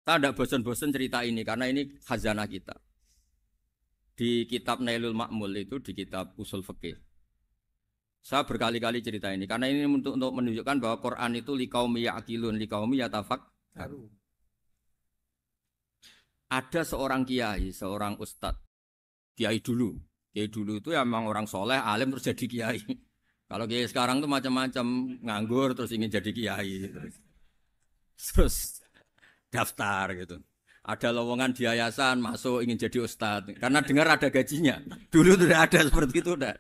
Saya tidak bosan-bosan cerita ini karena ini khazanah kita. Di kitab Nailul Ma'mul itu di kitab Usul Fikih. Saya berkali-kali cerita ini karena ini untuk menunjukkan bahwa Quran itu liqaumi ya'qilun, liqaumi yatafakkarun. Ada seorang kiai, seorang ustadz, kiai dulu. Kiai dulu itu emang orang soleh, alim terus jadi kiai. Kalau kiai sekarang tuh macam-macam, nganggur terus ingin jadi kiai. Terus daftar gitu. Ada lowongan di yayasan masuk ingin jadi ustadz karena dengar ada gajinya. Dulu tidak ada seperti itu udah.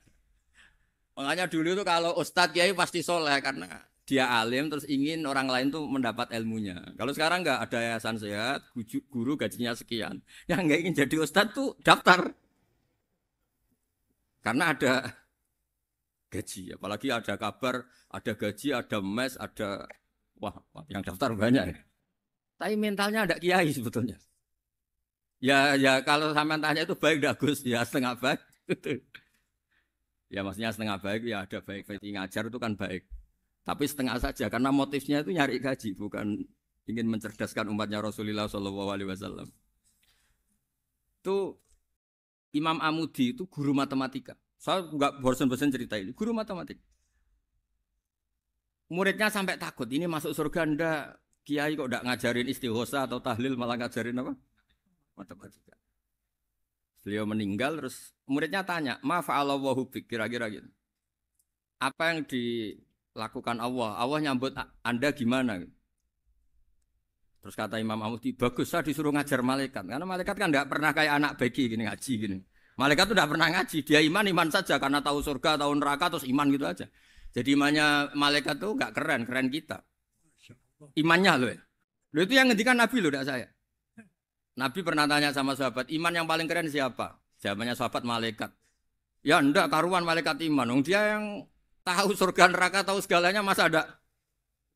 Makanya dulu itu kalau ustadz kiai pasti soleh karena dia alim terus ingin orang lain tuh mendapat ilmunya. Kalau sekarang nggak ada yayasan sehat, guru gajinya sekian. Yang nggak ingin jadi ustadz tuh daftar karena ada gaji. Apalagi ada kabar, ada gaji, ada mes, ada wah yang daftar banyak ya. Tapi mentalnya ada kiai sebetulnya. Ya kalau sampean tanya itu baik enggak Gus? Ya setengah baik. Ya maksudnya setengah baik ya ada baik ngajar itu kan baik. Tapi setengah saja karena motifnya itu nyari gaji bukan ingin mencerdaskan umatnya Rasulullah Shallallahu Alaihi Wasallam. Itu Imam Amudi itu guru matematika. Saya enggak bosan-bosan cerita ini. Guru matematika. Muridnya sampai takut ini masuk surga ndak. Kiai kok enggak ngajarin istighosa atau tahlil malah ngajarin apa? Matematika. Beliau meninggal terus muridnya tanya, "Ma fa'alallahu bik?" Kira-kira gitu. Apa yang dilakukan Allah? Allah nyambut Anda gimana? Terus kata Imam Amudi, "Bagus saya disuruh ngajar malaikat." Karena malaikat kan enggak pernah kayak anak begi gini ngaji gini. Malaikat tuh enggak pernah ngaji, dia iman saja karena tahu surga, tahu neraka terus iman gitu aja. Jadi imannya malaikat tuh enggak keren kita. Imannya loh ya. Loh itu yang ngendikan Nabi loh, tidak saya. Nabi pernah tanya sama sahabat, iman yang paling keren siapa? Jawabannya sahabat malaikat. Ya enggak, karuan malaikat iman. Dia yang tahu surga neraka, tahu segalanya, masa ada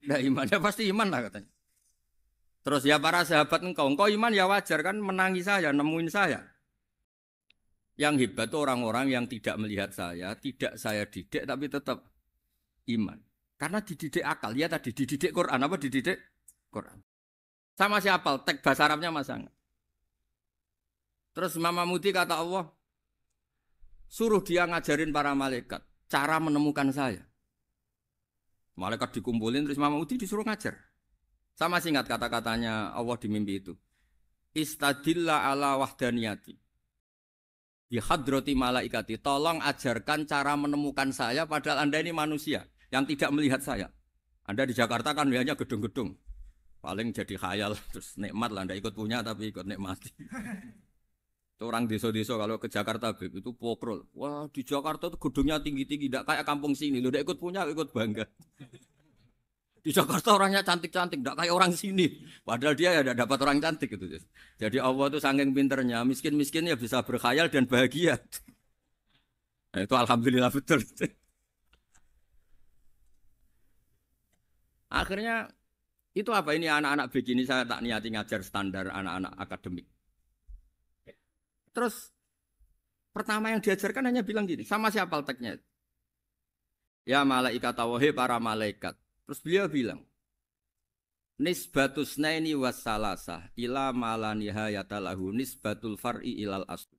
imannya pasti iman lah katanya. Terus ya para sahabat engkau iman ya wajar kan menangi saya, nemuin saya. Yang hebat itu orang-orang yang tidak melihat saya, tidak saya didik tapi tetap iman. Karena dididik akal, ya tadi dididik Quran, apa dididik Quran. Sama siapa? Teks bahasa Arabnya masa enggak? Terus Imam Amudi kata Allah, suruh dia ngajarin para malaikat cara menemukan saya. Malaikat dikumpulin terus Imam Amudi disuruh ngajar. Sama singkat kata-katanya Allah di mimpi itu. Istadilla ala wahdaniyati. Bihadrati malaikati. Tolong ajarkan cara menemukan saya padahal Anda ini manusia yang tidak melihat saya. Anda di Jakarta kan lihatnya gedung-gedung. Paling jadi khayal terus nikmat lah, Anda ikut punya tapi ikut nikmati. Itu orang desa-desa kalau ke Jakarta itu pokrol. Wah di Jakarta itu gedungnya tinggi-tinggi, tidak kayak kampung sini. Lu udah ikut punya, ikut bangga. Di Jakarta orangnya cantik-cantik, tidak kayak orang sini. Padahal dia ya dapat orang cantik gitu. Jadi Allah itu saking pinternya, miskin-miskin ya bisa berkhayal dan bahagia. Nah, itu alhamdulillah betul. Akhirnya itu apa ini anak-anak begini saya tak niati ngajar standar anak-anak akademik. Terus pertama yang diajarkan hanya bilang gini, sama siapa teknya? Ya malaikat wahi para malaikat. Terus beliau bilang, nisbatus naini wassalasah ila malanihayatalahu nisbatul far'i ilal asli.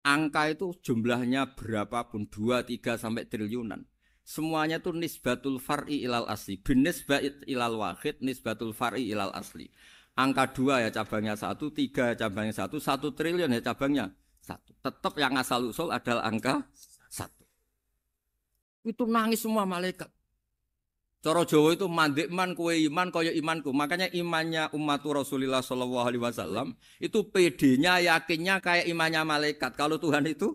Angka itu jumlahnya berapapun 2, 3 sampai triliunan. Semuanya itu nisbatul far'i ilal asli. Binisbat ilal wahid nisbatul far'i ilal asli. Angka 2 ya cabangnya 1, 3 ya cabangnya 1, 1 triliun ya cabangnya 1. Tetap yang asal usul adalah angka 1. Itu nangis semua malaikat. Cara Jawa itu mandek man kowe iman kaya imanku. Makanya imannya umat Rasulullah Shallallahu Alaihi Wasallam itu PD-nya yakinnya kayak imannya malaikat. Kalau Tuhan itu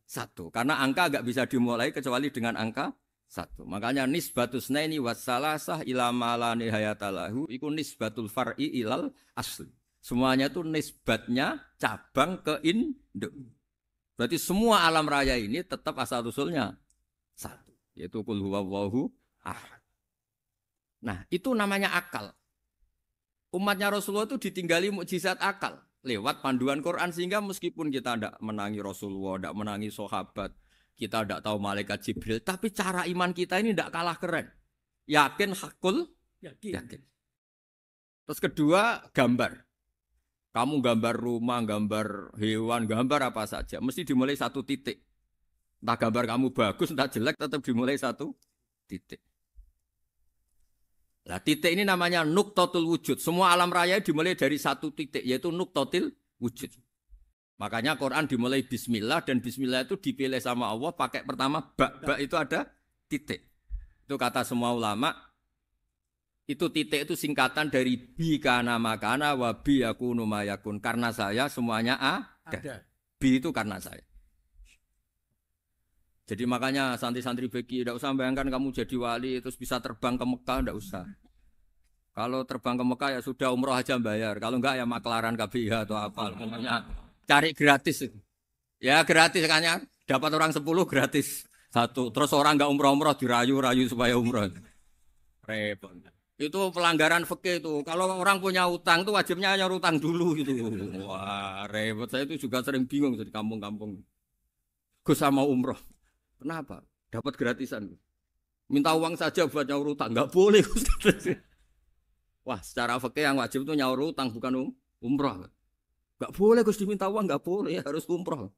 1. Karena angka agak bisa dimulai kecuali dengan angka 1. Makanya nisbatus naini wassalasah ila malani hayatalahu iku nisbatul far'i ilal asli. Semuanya itu nisbatnya cabang ke induk. Berarti semua alam raya ini tetap asal usulnya 1, yaitu qul huwallahu ahad. Nah, itu namanya akal. Umatnya Rasulullah itu ditinggali mukjizat akal lewat panduan Quran sehingga meskipun kita tidak menangi Rasulullah, tidak menangi sahabat, kita tidak tahu malaikat Jibril, tapi cara iman kita ini tidak kalah keren. Yakin hakul yakin. Terus kedua, gambar. Kamu gambar rumah, gambar hewan, gambar apa saja. Mesti dimulai satu titik. Entah gambar kamu bagus, entah jelek, tetap dimulai satu titik. Nah, titik ini namanya nuktotul wujud. Semua alam raya dimulai dari satu titik, yaitu nuktotil wujud. Makanya Quran dimulai bismillah, dan bismillah itu dipilih sama Allah pakai pertama ba. Ba itu ada titik. Itu kata semua ulama. Itu titik itu singkatan dari bi kana makana wa bi yakunu mayakun. Karena saya semuanya ada. Bi itu karena saya. Jadi makanya santri-santri beki tidak usah bayangkan kamu jadi wali terus bisa terbang ke Mekah, tidak usah. Kalau terbang ke Mekah ya sudah umroh aja bayar. Kalau enggak ya maklaran KBH atau apa. Pokoknya cari gratis. Ya gratis kan ya. Dapat orang 10 gratis. Satu. Terus orang enggak umroh-umroh dirayu-rayu supaya umroh. Repot. Itu pelanggaran fikih itu. Kalau orang punya utang itu wajibnya nyaur utang dulu gitu. Wah repot. Saya itu juga sering bingung di kampung-kampung. Gus sama umroh. Kenapa? Dapat gratisan. Minta uang saja buat nyaur utang. Enggak boleh. Wah, secara fikih yang wajib itu nyaur utang bukan umroh. Enggak boleh Gus diminta uang, enggak boleh, harus umroh.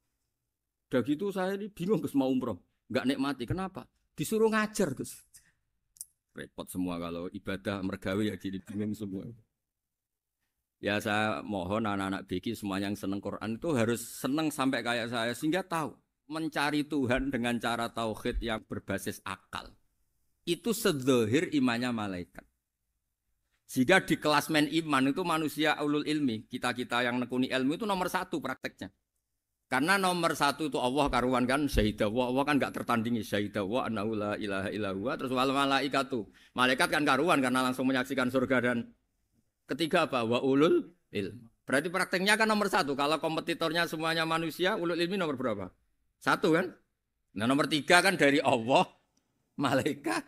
Udah gitu saya ini bingung Gus mau umroh. Enggak nikmati. Kenapa? Disuruh ngajar Gus. Repot semua kalau ibadah mergawe ya jadi bingung semua. Ya saya mohon anak-anak BK semua yang seneng Quran itu harus seneng sampai kayak saya sehingga tahu mencari Tuhan dengan cara tauhid yang berbasis akal. Itu sedzahir imannya malaikat. Jika di klasmen iman itu manusia ulul ilmi, kita-kita yang nekuni ilmu itu nomor 1 prakteknya. Karena nomor 1 itu Allah karuan kan, syahidah Allah kan enggak tertandingi, syahidah wa annahu la ilaha illallah, terus wal malaikatu. Malaikat kan karuan karena langsung menyaksikan surga, dan ketiga apa? Wa ulul ilmi. Berarti prakteknya kan nomor 1. Kalau kompetitornya semuanya manusia, ulul ilmi nomor berapa? 1 kan? Nah nomor 3 kan dari Allah, malaikat,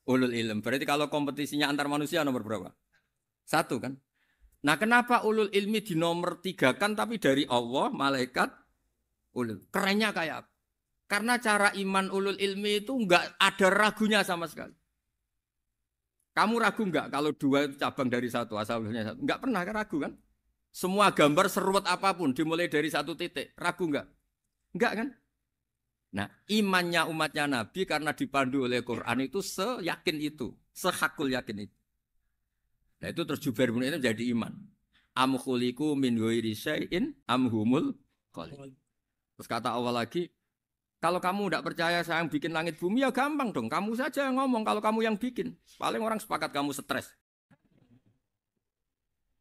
ulul ilm. Berarti kalau kompetisinya antar manusia nomor berapa? 1 kan? Nah kenapa ulul ilmi di nomor 3 kan tapi dari Allah, malaikat, ulul. Kerennya kayak apa? Karena cara iman ulul ilmi itu enggak ada ragunya sama sekali. Kamu ragu enggak kalau 2 itu cabang dari 1, asalnya 1? Enggak pernah kan ragu kan? Semua gambar seruat apapun dimulai dari 1 titik. Ragu enggak? Enggak kan? Nah, imannya umatnya Nabi karena dipandu oleh Quran itu seyakin itu, sehakul yakin itu. Nah, itu terus Jubair bin Mut'im jadi iman. Am khuliqu min ghairi syai'in am humul khaliq. Terus kata Allah lagi, kalau kamu tidak percaya saya yang bikin langit bumi ya gampang dong, kamu saja yang ngomong kalau kamu yang bikin. Paling orang sepakat kamu stres.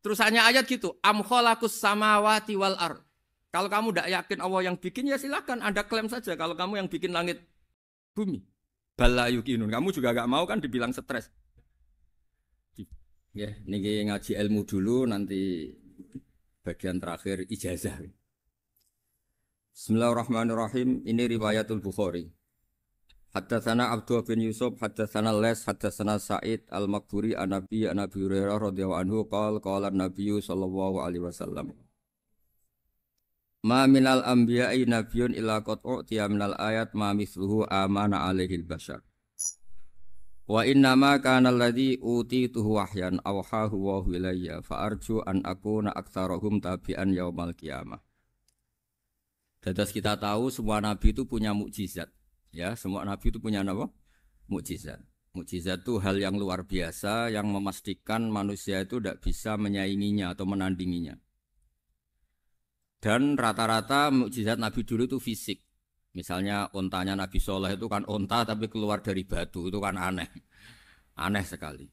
Terus hanya ayat gitu, am khalaqus samawati wal ardh. Kalau kamu tidak yakin Allah yang bikin, ya silakan Anda klaim saja kalau kamu yang bikin langit bumi. Bala yukinun. Kamu juga gak mau kan dibilang stres. Ya, ini ngaji ilmu dulu, nanti bagian terakhir ijazah. Bismillahirrahmanirrahim. Ini riwayatul Bukhari. Haddatsana Abdullah bin Yusuf, haddatsana Les, haddatsana Sa'id al-Maqburi an-Nabi Hurairah radhiyallahu anhu qala an-Nabi sallallahu alaihi wasallam. Ma minal anbiya'i nabiyyun illa qad u'tiya minal ayat ma mithluhu amana alaihil bashar. Wa innama kana alladhi utituhu wahyan awhahu wa ilayya fa arju an akuna aktsarahum tabi'an yaumal qiyamah. Dados kita tahu semua nabi itu punya mukjizat. Ya, semua nabi itu punya apa? Mukjizat. Mukjizat itu hal yang luar biasa yang memastikan manusia itu tidak bisa menyainginya atau menandinginya. Dan rata-rata mukjizat Nabi dulu itu fisik. Misalnya ontanya Nabi Soleh itu kan onta tapi keluar dari batu, itu kan aneh. Aneh sekali.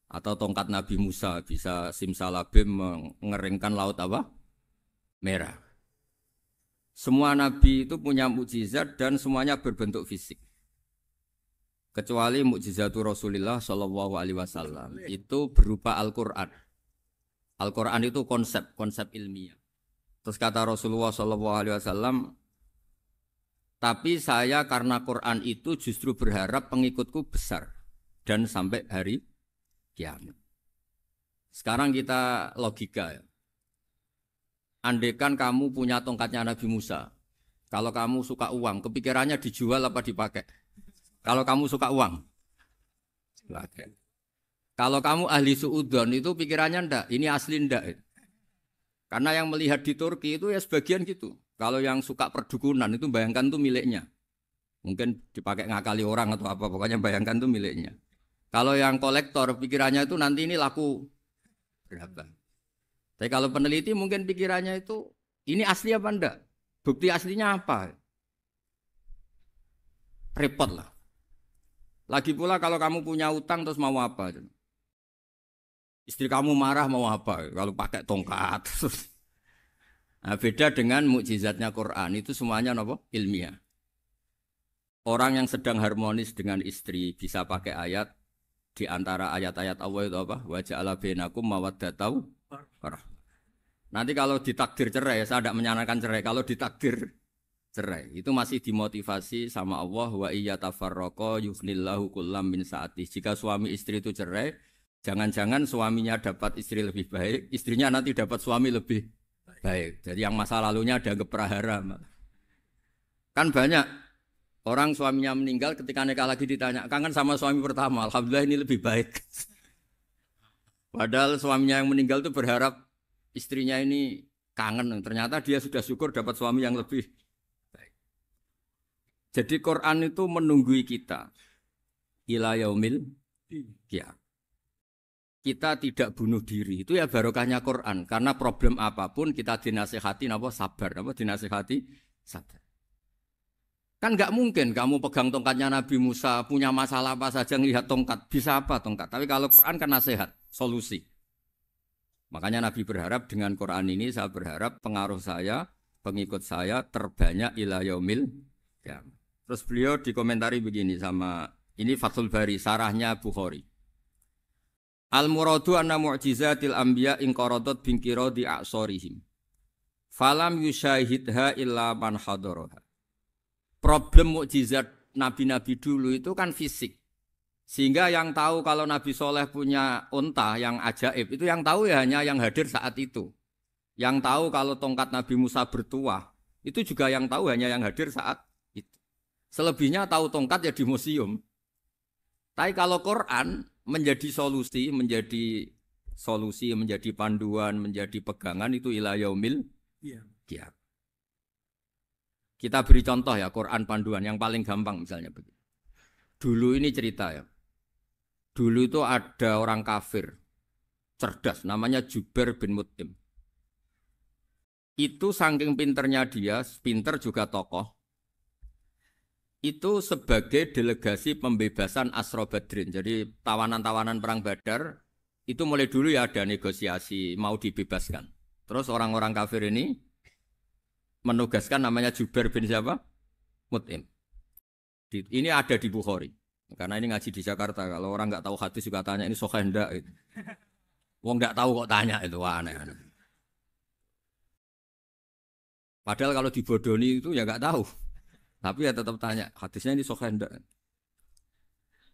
Atau tongkat Nabi Musa bisa simsalabim mengeringkan laut apa? Merah. Semua Nabi itu punya mukjizat dan semuanya berbentuk fisik. Kecuali mukjizatul Rasulullah Shallallahu Alaihi Wasallam itu berupa Al-Quran. Al-Quran itu konsep ilmiah. Terus kata Rasulullah SAW, tapi saya karena Quran itu justru berharap pengikutku besar dan sampai hari kiamat. Sekarang kita logika ya. Andaikan kamu punya tongkatnya Nabi Musa, kalau kamu suka uang, kepikirannya dijual apa dipakai? Kalau kamu suka uang, dipakai. Kalau kamu ahli suudzon itu pikirannya ndak, ini asli ndak. Karena yang melihat di Turki itu ya sebagian gitu. Kalau yang suka perdukunan itu bayangkan tuh miliknya. Mungkin dipakai ngakali orang atau apa, pokoknya bayangkan tuh miliknya. Kalau yang kolektor pikirannya itu nanti ini laku berapa. Tapi kalau peneliti mungkin pikirannya itu ini asli apa ndak? Bukti aslinya apa? Repot lah. Lagi pula kalau kamu punya utang terus mau apa? Istri kamu marah mau apa? Kalau pakai tongkat. Nah, beda dengan mukjizatnya Quran itu semuanya apa? Ilmiah. Orang yang sedang harmonis dengan istri bisa pakai ayat di antara ayat-ayat Allah itu apa? Wa ja'ala bainakum mawaddatau warahmah. Nanti kalau ditakdir cerai, saya tidak menyarankan cerai. Kalau ditakdir cerai, itu masih dimotivasi sama Allah wa iyyatafarraqa yughnillahu kullam min sa'ati. Jika suami istri itu cerai, jangan-jangan suaminya dapat istri lebih baik, istrinya nanti dapat suami lebih baik. Jadi yang masa lalunya ada keprahara. Kan banyak orang suaminya meninggal ketika nikah lagi ditanya, kangen sama suami pertama, alhamdulillah ini lebih baik. Padahal suaminya yang meninggal itu berharap istrinya ini kangen, ternyata dia sudah syukur dapat suami yang lebih baik. Jadi Quran itu menunggui kita ila yaumil qiyamah. Kita tidak bunuh diri, itu ya barokahnya Quran. Karena problem apapun kita dinasihati apa sabar, apa dinasihati sabar. Kan nggak mungkin kamu pegang tongkatnya Nabi Musa, punya masalah apa saja ngelihat tongkat, bisa apa tongkat. Tapi kalau Quran kan nasihat, solusi. Makanya Nabi berharap dengan Quran ini, saya berharap pengaruh saya, pengikut saya terbanyak ila yaumil qiyamah. Terus beliau dikomentari begini sama, ini Fathul Bari, sarahnya Bukhari. Al-muradu anna mu'jizatil anbiya inqaradat binqiradi a'sorihim. Falam yusyahidha illa man hadaraha. Problem mukjizat nabi-nabi dulu itu kan fisik. Sehingga yang tahu kalau Nabi Soleh punya unta yang ajaib, itu yang tahu ya hanya yang hadir saat itu. Yang tahu kalau tongkat Nabi Musa bertuah, itu juga yang tahu hanya yang hadir saat itu. Selebihnya tahu tongkat ya di museum. Tapi kalau Quran menjadi solusi, menjadi panduan, menjadi pegangan itu ila yaumil qiyamah. Kita beri contoh ya Quran panduan yang paling gampang misalnya begini. Dulu ini cerita ya. Dulu itu ada orang kafir cerdas namanya Jubair bin Mut'im. Itu saking pinternya dia, pinter juga tokoh. Itu sebagai delegasi pembebasan Asra Badrin. Jadi tawanan-tawanan perang Badar itu mulai dulu ya ada negosiasi mau dibebaskan. Terus orang-orang kafir ini menugaskan namanya Jubair bin siapa? Mut'im. Ini ada di Bukhari. Karena ini ngaji di Jakarta. Kalau orang nggak tahu hadis juga tanya ini sahih ndak gitu. Wong nggak tahu kok tanya itu aneh-aneh. Padahal kalau dibodoni itu ya nggak tahu. Tapi ya tetap tanya, hadisnya ini sahih ndak?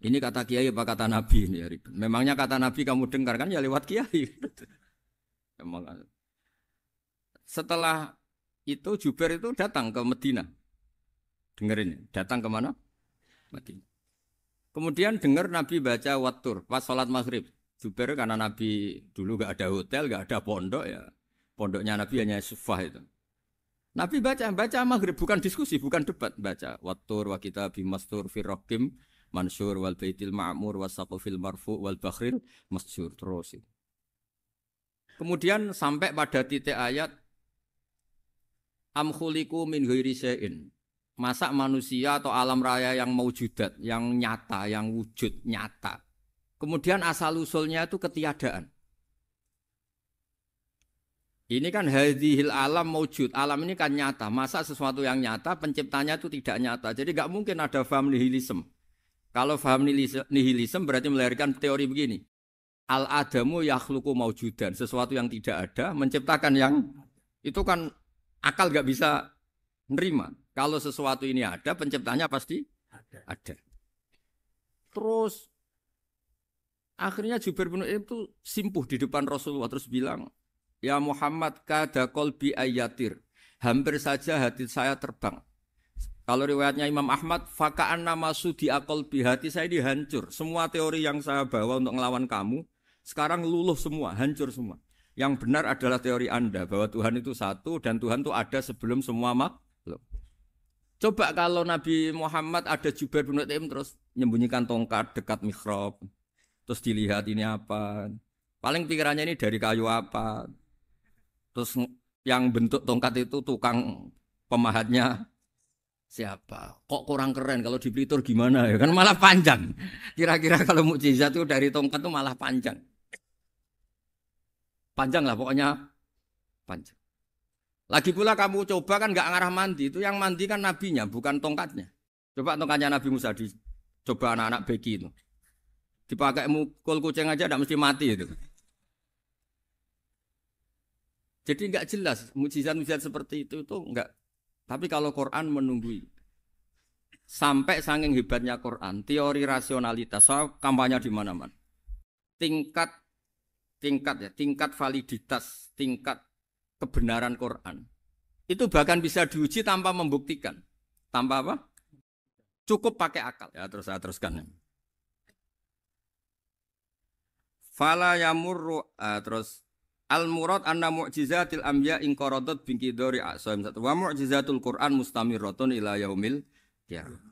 Ini kata kiai apa kata nabi ini? Memangnya kata nabi kamu dengar kan ya lewat kiai. Setelah itu Jubair itu datang ke Medina. Dengerin, datang ke mana? Medina. Kemudian dengar Nabi baca Wattur pas sholat maghrib. Jubair karena Nabi dulu gak ada hotel, gak ada pondok ya. Pondoknya Nabi hanya sufah itu. Nabi baca maghrib, bukan diskusi, bukan debat. Baca Wattur wa kitabi mastur firrokim mansur wal baitil ma'mur wasaqufil marfu wal bakhril masjur. Terus. Kemudian sampai pada titik ayat am khuliqu min ghairi syai'in. Masa manusia atau alam raya yang maujudat, yang nyata, yang wujud nyata. Kemudian asal-usulnya itu ketiadaan. Ini kan hadhil alam maujud. Alam ini kan nyata. Masa sesuatu yang nyata, penciptanya itu tidak nyata. Jadi nggak mungkin ada faham nihilisme. Kalau faham nihilisme berarti melahirkan teori begini. Al-adamu yakhluqu maujudan. Sesuatu yang tidak ada, menciptakan yang itu kan akal nggak bisa nerima. Kalau sesuatu ini ada, penciptanya pasti ada. Terus akhirnya Jubair bin Mut'im itu simpuh di depan Rasulullah terus bilang, ya Muhammad kada qalbi ayatir. Hampir saja hati saya terbang. Kalau riwayatnya Imam Ahmad, faka'an nama sudi akol bihati saya dihancur. Semua teori yang saya bawa untuk ngelawan kamu, sekarang luluh semua, hancur semua. Yang benar adalah teori Anda, bahwa Tuhan itu satu, dan Tuhan itu ada sebelum semua makhluk. Coba kalau Nabi Muhammad ada Jubair bin Mut'im terus menyembunyikan tongkat dekat mihrab, terus dilihat ini apa. Paling pikirannya ini dari kayu apa. Terus yang bentuk tongkat itu tukang pemahatnya siapa? Kok kurang keren kalau di Blitur gimana ya? Kan malah panjang. Kira-kira kalau mukjizat itu dari tongkat itu malah panjang. Panjang lah pokoknya panjang. Lagi pula kamu coba kan nggak ngarah mandi. Itu yang mandi kan nabinya bukan tongkatnya. Coba tongkatnya Nabi Musa coba anak-anak beki itu. Dipakai mukul kucing aja tidak mesti mati itu. Jadi nggak jelas mukjizat-mukjizat seperti itu nggak. Tapi kalau Quran menunggui sampai saking hebatnya Quran, teori rasionalitas, soal kampanye di mana-mana. Tingkat validitas, tingkat kebenaran Quran. Itu bahkan bisa diuji tanpa membuktikan. Tanpa apa? Cukup pakai akal. Ya, terus saya teruskan. Fala yamurru terus al-murad anna mu'jizatil anbiya in qaradat bin qidari asam wa mu'jizatul Quran mustamirratun ila yaumil qiyamah.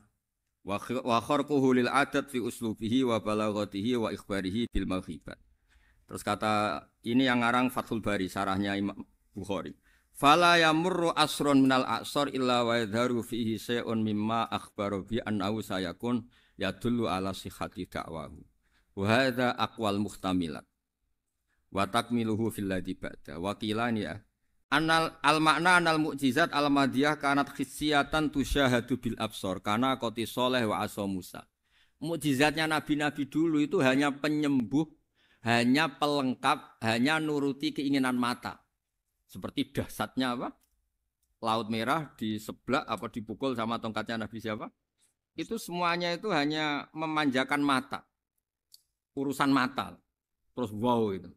Wa kharquhu lil adat fi uslubihi wa balaghatihi wa ikhbarihi bil maghibat. Terus kata ini yang ngarang Fathul Bari sarahnya Imam Bukhari. Fala yamurru asrun minal a'sar illa wa yadharu fihi syai'un mimma akhbaru bi annahu sayakun yadullu ala sihhati da'wahu. Wa hadza aqwal muhtamilat. Wa takmiluhu fil ladzi ba'da. Wa qilani ya. Anal al-makna anal mu'jizat al-madiyah kanat khissiyatan tusyahadu bil absar kana qati Shalih wa asa Musa. Mukjizatnya nabi-nabi dulu itu hanya penyembuh, hanya pelengkap, hanya nuruti keinginan mata. Seperti dahsyatnya apa? Laut Merah di sebelah apa dipukul sama tongkatnya Nabi siapa? Itu semuanya itu hanya memanjakan mata. Urusan mata. Terus wow itu.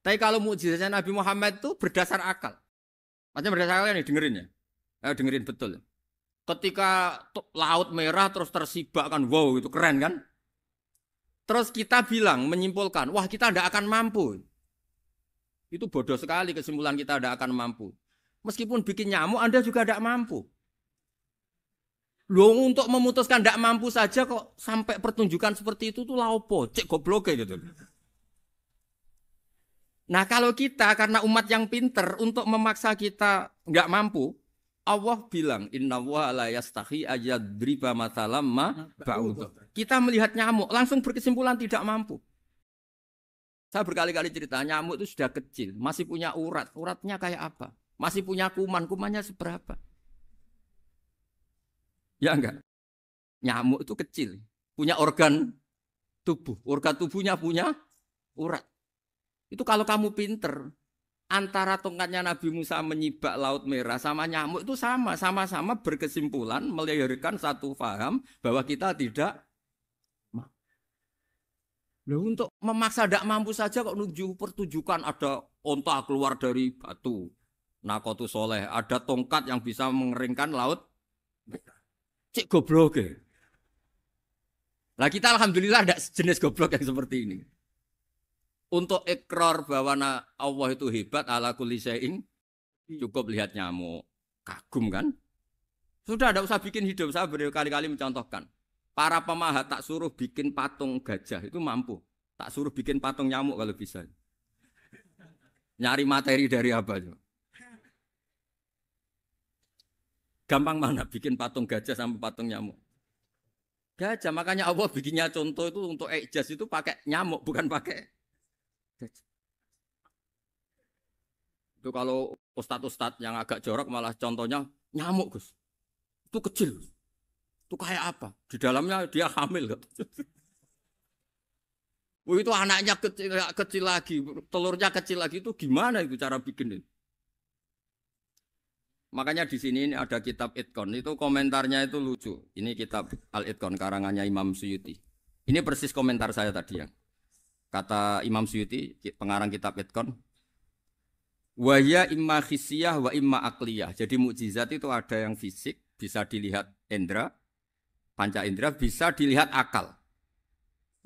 Tapi kalau mukjizatnya Nabi Muhammad itu berdasar akal. Maksudnya berdasar akal nih dengerin ya. Dengerin betul. Ketika Laut Merah terus tersibak kan wow itu keren kan? Terus kita bilang menyimpulkan, wah kita tidak akan mampu. Itu bodoh sekali kesimpulan kita tidak akan mampu. Meskipun bikin nyamuk Anda juga tidak mampu. Loh untuk memutuskan tidak mampu saja kok sampai pertunjukan seperti itu tuh laopo, cek goblok gitu. Nah kalau kita karena umat yang pinter untuk memaksa kita nggak mampu, Allah bilang innallaha la yastahi ayadriba mathalam ma ba'ud. Kita melihat nyamuk langsung berkesimpulan tidak mampu. Saya berkali-kali cerita nyamuk itu sudah kecil, masih punya urat, uratnya kayak apa? Masih punya kuman, kumannya seberapa? Ya enggak? Nyamuk itu kecil, punya organ tubuhnya punya urat. Itu kalau kamu pinter, antara tongkatnya Nabi Musa menyibak Laut Merah sama nyamuk itu sama-sama berkesimpulan melahirkan satu faham bahwa kita tidak. Loh, untuk memaksa tidak mampu saja kok nunjuk pertunjukan ada onta keluar dari batu. Nakotu Shalih, ada tongkat yang bisa mengeringkan laut. Cek goblok ya. Lah kita alhamdulillah ada jenis goblok yang seperti ini. Untuk ikrar bahwa Allah itu hebat ala kulli syai'in cukup lihat nyamuk. Kagum kan? Sudah tidak usah bikin hidup. Saya berkali-kali mencontohkan. Para pemahat tak suruh bikin patung gajah itu mampu. Tak suruh bikin patung nyamuk kalau bisa. Nyari materi dari apa? Gampang mana bikin patung gajah sama patung nyamuk? Gajah, makanya Allah bikinnya contoh itu untuk ijaz itu pakai nyamuk bukan pakai gajah. Itu kalau ustadz-ustadz yang agak jorok malah contohnya nyamuk Gus. Itu kecil. Itu kayak apa? Di dalamnya dia hamil. Itu anaknya kecil lagi, telurnya kecil lagi itu gimana itu cara bikin itu? Makanya di sini ini ada kitab Itqan, itu komentarnya itu lucu. Ini kitab Al-Itqan karangannya Imam Suyuti. Ini persis komentar saya tadi ya. Kata Imam Suyuti, pengarang kitab Itqan, wa ya imma khissiyah wa imma aqliyah. Jadi mukjizat itu ada yang fisik, bisa dilihat indra, panca indra, bisa dilihat akal.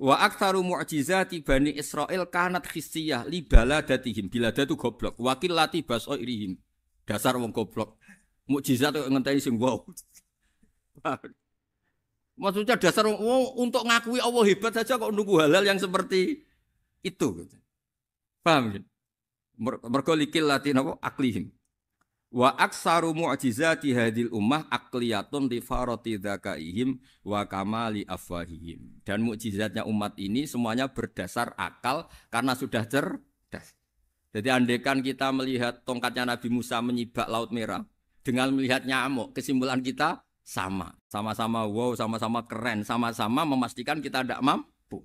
Wa aktsaru mu'jizati Bani Israil kanat khissiyah li baladatihim. Bilada itu goblok. Wakil lati basoirihim. Dasar wong goblok. Mukjizat kok ngenteni sing wow. Maksudnya dasar wong untuk ngakui Allah hebat saja kok nunggu hal-hal yang seperti itu. Paham? Mergo likil lati napa aklihim. Wa aksaru mu'jizati hadil ummah akliyatun li farati dzakaihim wa kamali afwahihim. Dan mukjizatnya umat ini semuanya berdasar akal karena sudah cerdas. Jadi andekan kita melihat tongkatnya Nabi Musa menyibak Laut Merah dengan melihat nyamuk, kesimpulan kita sama. Sama-sama wow, sama-sama keren, sama-sama memastikan kita tidak mampu.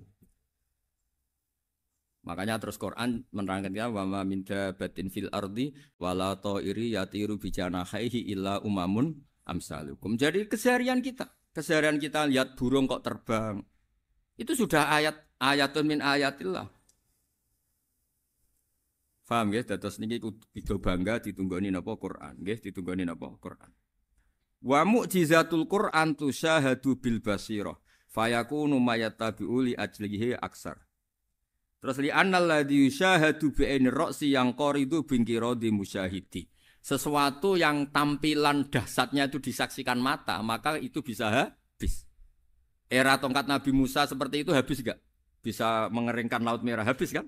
Makanya terus Quran menerangkan ya wa ma min dabatin fil ardi wala ta'iri yatiru bi janahihi illa umamun amsalukum. Jadi keseharian kita lihat burung kok terbang. Itu sudah ayatun min ayatillah. Paham nggih? Dados niki kudu bangga ditunggoni napa Quran, nggih ditunggoni napa Quran. Wa mu'jizatul Quran tusyahadu bil basirah fayakunu mayatabi'u li ajlihi aksar. Terus li annal ladzi yusyahadu bi ainir ra'si yang qaridu bingkiradi musyahidi. Sesuatu yang tampilan dahsyatnya itu disaksikan mata, maka itu bisa habis. Era tongkat Nabi Musa seperti itu habis enggak? Bisa mengeringkan Laut Merah, habis kan?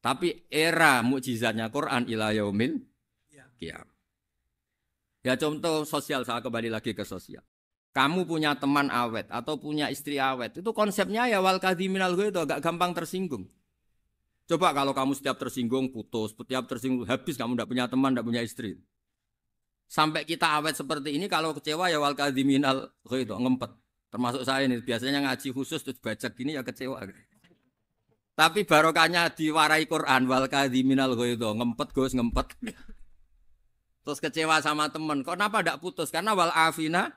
Tapi era mukjizatnya Quran ila yaumil qiyamah. Ya contoh sosial, saya kembali lagi ke sosial. Kamu punya teman awet atau punya istri awet, itu konsepnya ya wal kadhiminal ghaidh, agak gampang tersinggung. Coba kalau kamu setiap tersinggung putus, setiap tersinggung habis, kamu tidak punya teman, tidak punya istri. Sampai kita awet seperti ini, kalau kecewa ya wal kadhiminal ghaidh, ngempet. Termasuk saya ini, biasanya ngaji khusus terus baca gini ya kecewa. Tapi barokahnya diwarai Quran wal kadhiminal ghaidh, ngempet Gus, ngempet. Terus kecewa sama teman, kenapa tidak putus? Karena wal afina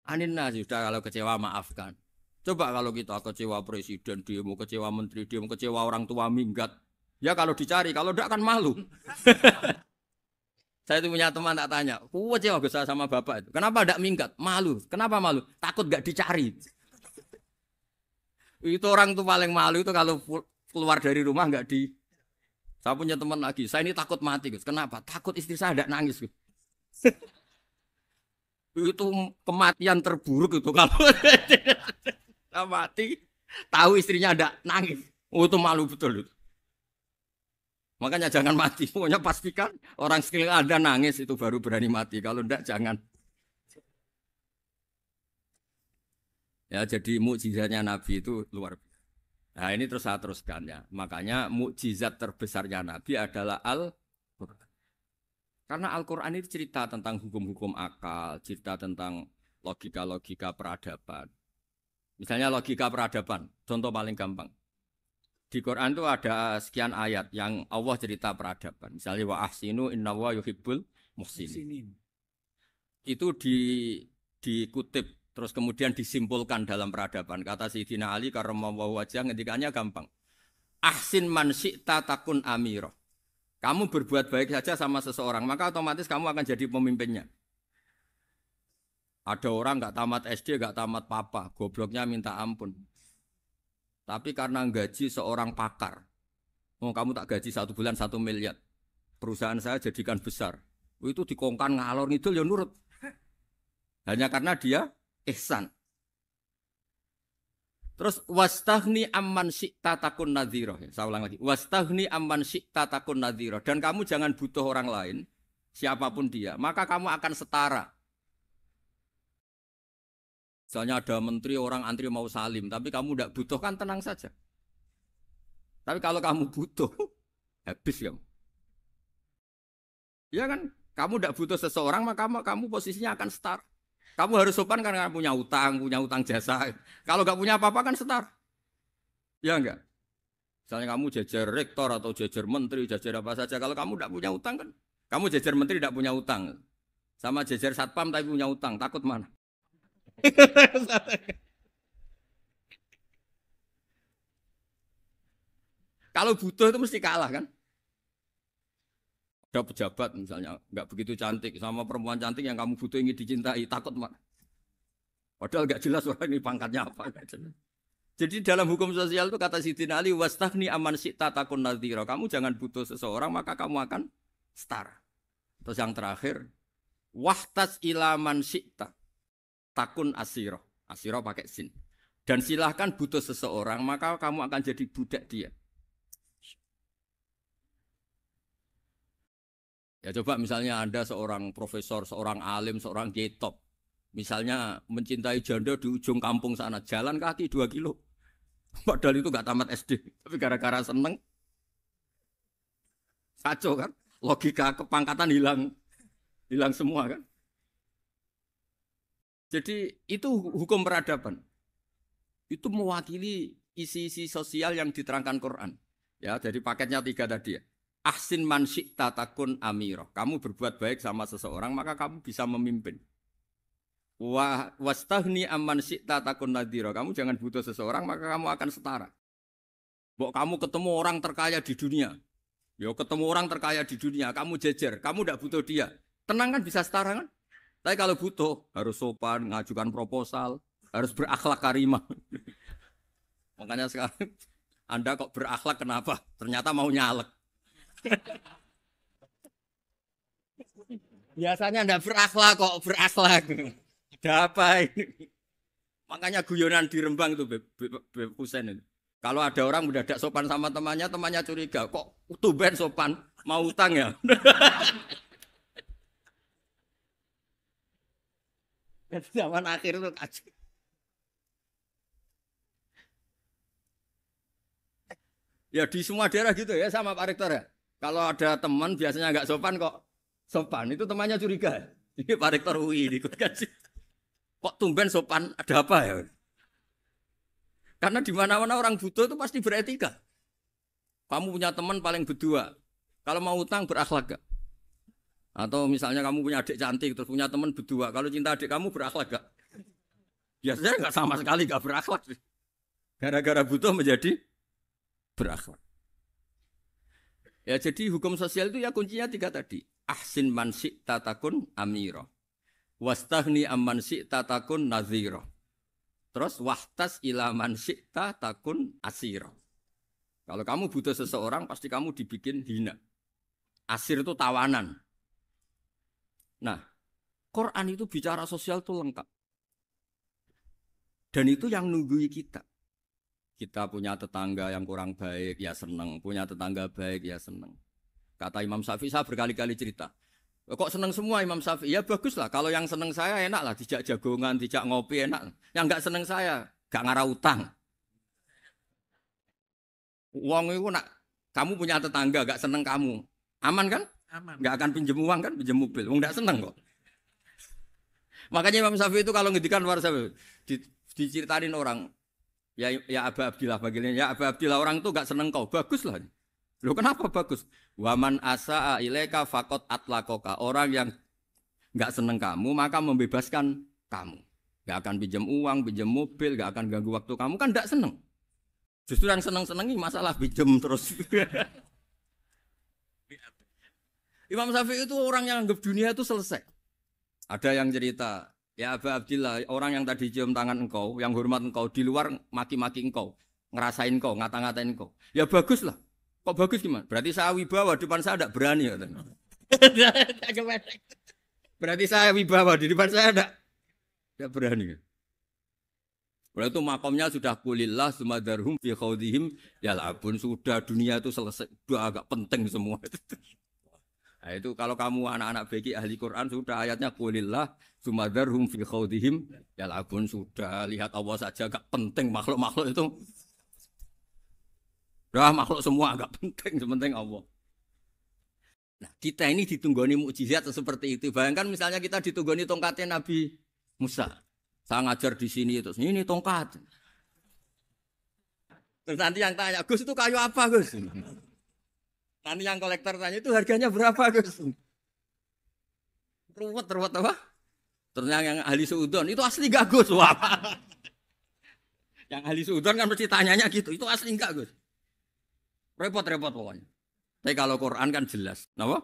Aninna sudah kalau kecewa maafkan. Coba kalau kita kecewa presiden demo, kecewa menteri demo, kecewa orang tua minggat. Ya kalau dicari, kalau tidak kan malu. Saya itu punya teman tak tanya, kecewa Gus sama bapak itu. Kenapa tidak minggat? Malu. Kenapa malu? Takut gak dicari. Itu orang tuh paling malu itu kalau keluar dari rumah nggak di. Saya punya teman lagi, saya ini takut mati Gus. Kenapa? Takut istri saya tidak nangis Gus. Itu kematian terburuk itu kalau mati tahu istrinya ada nangis, itu malu betul itu. Makanya jangan mati, pokoknya pastikan orang sekeliling Anda nangis itu baru berani mati, kalau enggak jangan. Ya jadi mukjizatnya Nabi itu luar biasa. Nah ini terus saya teruskan ya, makanya mukjizat terbesarnya Nabi adalah Al-Quran. Karena Al-Quran itu cerita tentang hukum-hukum akal, cerita tentang logika-logika peradaban. Misalnya logika peradaban, contoh paling gampang. Di Quran itu ada sekian ayat yang Allah cerita peradaban. Misalnya wa ahsinu innallaha yuhibbul muhsinin. Itu dikutip terus kemudian disimpulkan dalam peradaban. Kata Sayyidina Ali karramallahu wajhah ngendikannya gampang. Ahsin man syi'ta takun amirah. Kamu berbuat baik saja sama seseorang, maka otomatis kamu akan jadi pemimpinnya. Ada orang nggak tamat SD, nggak tamat papa, gobloknya minta ampun. Tapi karena gaji seorang pakar, kamu tak gaji 1 bulan 1 miliar, perusahaan saya jadikan besar. Itu dikongkan ngalor ngidul ya nurut. Hanya karena dia ihsan. Terus wastaghni amman syi'ta takun nadhira. Saya ulang lagi. Wastaghni amman syi'ta takun nadhira. Dan kamu jangan butuh orang lain, siapapun dia, maka kamu akan setara. Misalnya ada menteri orang antri mau salim, tapi kamu tidak butuh kan tenang saja. Tapi kalau kamu butuh, habis kamu. Ya kan? Kamu tidak butuh seseorang, maka kamu posisinya akan setara. Kamu harus sopan karena punya utang jasa. Kalau nggak punya apa-apa kan setara. Ya enggak? Misalnya kamu jajar rektor atau jajar menteri, jajar apa saja. Kalau kamu tidak punya utang kan, kamu jajar menteri tidak punya utang. Sama jajar satpam tapi punya utang, takut mana? Kalau butuh itu mesti kalah kan? Ada pejabat misalnya nggak begitu cantik sama perempuan cantik yang kamu butuh ingin dicintai, takut mak. Padahal nggak jelas orang ini pangkatnya apa. Jadi dalam hukum sosial itu kata Sidin Ali wastahni aman syi'ta takun nadhira. Kamu jangan butuh seseorang maka kamu akan setara. Terus yang terakhir wahtas ilaman syi'ta takun asiro. Asiro pakai sin. Dan silahkan butuh seseorang maka kamu akan jadi budak dia. Ya coba misalnya Anda seorang profesor, seorang alim, seorang kiai top. Misalnya mencintai janda di ujung kampung sana, jalan kaki 2 kilo. Padahal itu gak tamat SD. Tapi gara-gara seneng, kacau kan. Logika kepangkatan hilang semua kan. Jadi itu hukum peradaban. Itu mewakili isi-isi sosial yang diterangkan Quran. Ya, jadi paketnya 3 tadi ya. Ahsin man syi'ta takun amiro. Kamu berbuat baik sama seseorang maka kamu bisa memimpin. Wastahni amman syi'ta takun nadhira. Kamu jangan butuh seseorang maka kamu akan setara. Bok kamu ketemu orang terkaya di dunia. Yo ketemu orang terkaya di dunia, kamu jejer, kamu tidak butuh dia. Tenang kan bisa setara kan? Tapi kalau butuh harus sopan, ngajukan proposal, harus berakhlak karimah. Makanya sekarang Anda kok berakhlak kenapa? Ternyata mau nyalek. Biasanya Anda berakhlak kok berakhlak. Ada apa ini? Makanya guyonan di Rembang itu Beb Husain itu. Kalau ada orang mendadak sopan sama temannya, temannya curiga. Kok tumben sopan? Mau utang ya? Zaman akhir itu kacau. Ya di semua daerah gitu ya sama Pak Rektor ya. Kalau ada teman biasanya nggak sopan kok sopan, itu temannya curiga. Ini Pak Rektor UI ikut kaji. Kok tumben sopan? Ada apa ya? Karena di mana-mana orang butuh itu pasti beretika. Kamu punya teman paling berdua. Kalau mau utang berakhlak gak? Atau misalnya kamu punya adik cantik terus punya teman berdua. Kalau cinta adik kamu berakhlak gak? Biasanya nggak sama sekali nggak berakhlak. Gara-gara butuh menjadi berakhlak. Ya jadi hukum sosial itu ya kuncinya 3 tadi. Ahsin man syi'ta takun amira. Wastahni amman syi'ta takun nadhira. Terus wahtas ila man syi'ta takun asira. Kalau kamu butuh seseorang pasti kamu dibikin hina. Asir itu tawanan. Nah, Quran itu bicara sosial itu lengkap. Dan itu yang nunggui kita. Kita punya tetangga yang kurang baik, ya seneng. Punya tetangga baik, ya seneng. Kata Imam Syafi'i, saya berkali-kali cerita. Kok seneng semua Imam Syafi'i? Ya bagus lah. Kalau yang seneng saya enak lah. Dijak jagongan, dijak ngopi enak. Yang enggak seneng saya, gak ngarah utang. Uang itu nak, kamu punya tetangga gak seneng kamu. Aman kan? Aman. Gak akan pinjem uang kan, pinjem mobil. Enggak seneng kok. Makanya Imam Syafi'i itu kalau ngedikan luar Syafi'i, diceritain orang. Ya Aba Abdillah bagiannya. Ya Aba Abdillah orang itu gak seneng kau. Bagus lah. Loh kenapa bagus? Waman asa'a ilaika faqad atlaqaka. Orang yang enggak seneng kamu maka membebaskan kamu. Enggak akan pinjam uang, pinjam mobil, enggak akan ganggu waktu kamu kan enggak seneng. Justru yang seneng-senengi masalah pinjam terus. Imam Syafi'i itu orang yang anggap dunia itu selesai. Ada yang cerita, ya Aba Abdillah, orang yang tadi cium tangan engkau, yang hormat engkau di luar maki-maki engkau, ngerasain engkau, ngata-ngatain engkau. Ya bagus lah. Kok bagus gimana? Berarti saya wibawa, depan saya tidak berani. Berarti saya wibawa, di depan saya tidak berani. Berarti itu makomnya sudah kulillah, sumadarhum fi khawdihim, ya labun, sudah dunia itu selesai, sudah agak penting semua. Nah itu kalau kamu anak-anak beki ahli Quran, sudah ayatnya kulillah, sumadarhum fi khawdihim, ya labun, sudah lihat Allah saja agak penting, makhluk-makhluk itu. Dah makhluk semua agak penting, sepenting Allah. Nah, kita ini ditunggoni mukjizat seperti itu. Bayangkan misalnya kita ditunggoni tongkatnya Nabi Musa. Saya ngajar di sini terus ini tongkat. Terus nanti yang tanya, Gus itu kayu apa, Gus? Nanti yang kolektor tanya itu harganya berapa, Gus? Ruwet apa? Terus yang ahli suudon itu asli enggak, Gus? Wah. Yang ahli suudon kan mesti tanyanya gitu, itu asli enggak, Gus? Repot pokoknya. Tapi kalau Quran kan jelas. Napa?